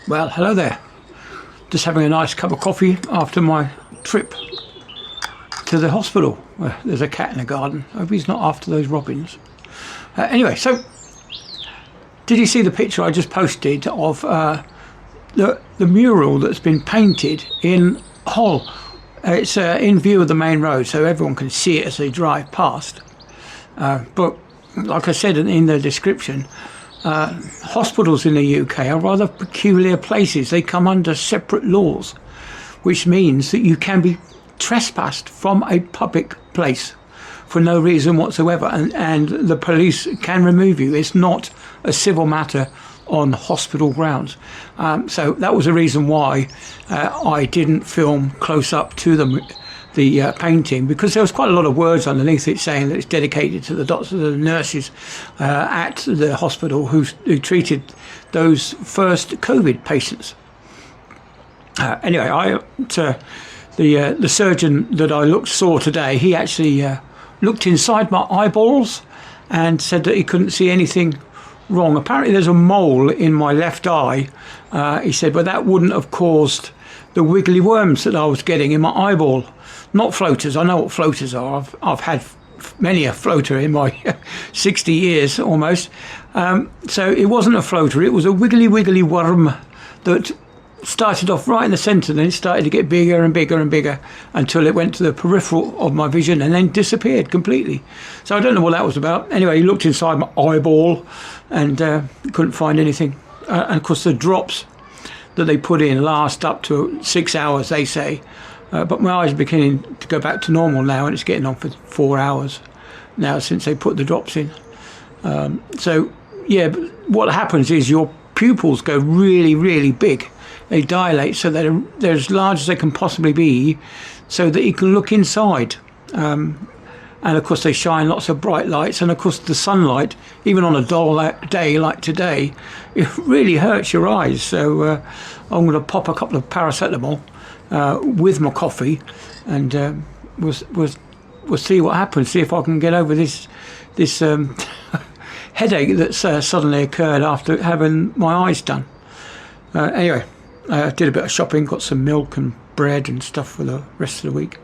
Well, hello there. Just having a nice cup of coffee after my trip to the hospital. There's a cat in the garden. I hope he's not after those robins. Anyway, so did you see the picture I just posted of the mural that's been painted in Hull? It's in view of the main road, so everyone can see it as they drive past. But like I said in the description, hospitals in the UK are rather peculiar places. They come under separate laws, which means that you can be trespassed from a public place for no reason whatsoever, and the police can remove you. It's not a civil matter on hospital grounds. So that was the reason why I didn't film close up to the painting, because there was quite a lot of words underneath it saying that it's dedicated to the doctors and the nurses at the hospital who treated those first COVID patients. Anyway, the surgeon that I saw today, he actually looked inside my eyeballs and said that he couldn't see anything wrong. Apparently there's a mole in my left eye, he said, but that wouldn't have caused the wiggly worms that I was getting in my eyeball. Not floaters. I know what floaters are. I've had many a floater in my 60 years almost. So it wasn't a floater. It was a wiggly worm that started off right in the centre, then it started to get bigger and bigger and bigger until it went to the peripheral of my vision and then disappeared completely. So I don't know what that was about. Anyway, he looked inside my eyeball and couldn't find anything. And of course the drops that they put in last up to 6 hours, they say. But my eyes are beginning to go back to normal now, and it's getting on for 4 hours now since they put the drops in. So yeah, but what happens is your pupils go really big. They dilate so that they're as large as they can possibly be, so that you can look inside. And of course they shine lots of bright lights, and of course the sunlight, even on a dull day like today, it really hurts your eyes. So I'm going to pop a couple of paracetamol with my coffee, and we'll see what happens. See if I can get over this headache that's suddenly occurred after having my eyes done. Anyway, I did a bit of shopping, got some milk and bread and stuff for the rest of the week.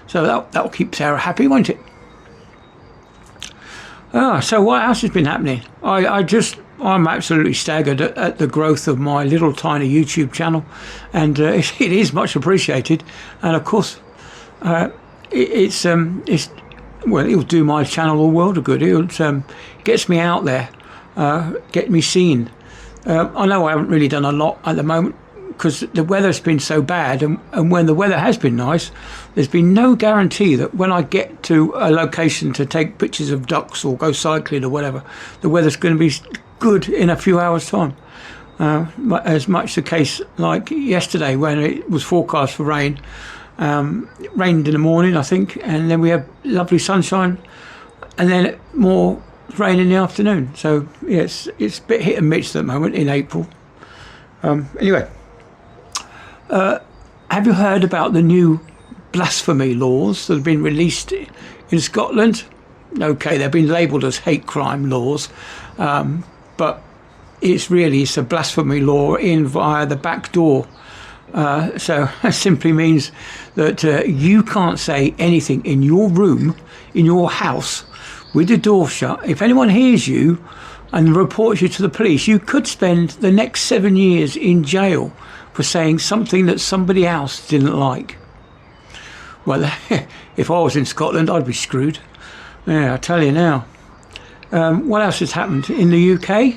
So that'll keep Sarah happy, won't it? So what else has been happening? I'm absolutely staggered at the growth of my little tiny YouTube channel, and it is much appreciated. And of course, it'll do my channel a world of good. It gets me out there, get me seen. I know I haven't really done a lot at the moment because the weather's been so bad, and when the weather has been nice, there's been no guarantee that when I get to a location to take pictures of ducks or go cycling or whatever, the weather's going to be good in a few hours' time. As much the case like yesterday when it was forecast for rain. It rained in the morning, I think, and then we had lovely sunshine, and then more rain in the afternoon. So yeah, it's a bit hit and miss at the moment in April. Anyway, have you heard about the new blasphemy laws that have been released in Scotland? Okay, they've been labelled as hate crime laws, but it's a blasphemy law in via the back door. So it simply means that you can't say anything in your room, in your house, with the door shut. If anyone hears you and reports you to the police, you could spend the next 7 years in jail for saying something that somebody else didn't like. Well, if I was in Scotland, I'd be screwed. Yeah, I tell you now. What else has happened in the UK?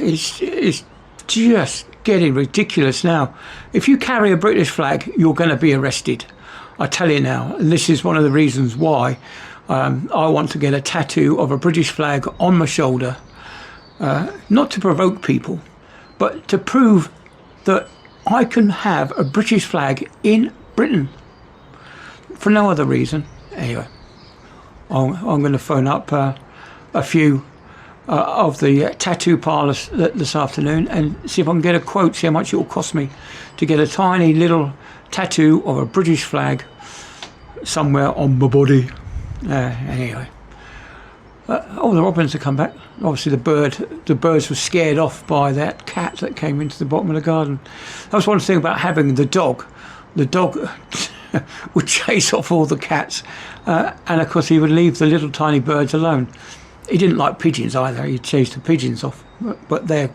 It's just getting ridiculous now. If you carry a British flag, you're going to be arrested. I tell you now, and this is one of the reasons why I want to get a tattoo of a British flag on my shoulder, not to provoke people, but to prove that I can have a British flag in Britain for no other reason. Anyway, I'm going to phone up a few of the tattoo parlours this afternoon and see if I can get a quote, see how much it will cost me to get a tiny little tattoo of a British flag somewhere on my body. Anyway, Oh, the robins have come back. Obviously, the birds were scared off by that cat that came into the bottom of the garden. That was one thing about having the dog. The dog would chase off all the cats, and of course he would leave the little tiny birds alone. He didn't like pigeons either. He'd chase the pigeons off, but they're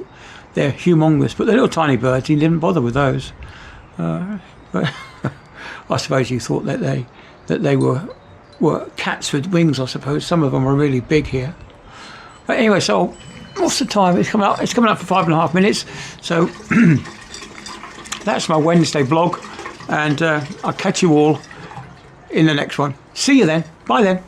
humongous. But the little tiny birds, he didn't bother with those. But I suppose you thought that they were cats with wings. I suppose some of them are really big here. But anyway, so what's the time? It's coming up. It's coming up for 5.5 minutes. So that's my Wednesday blog, and I'll catch you all in the next one. See you then. Bye then.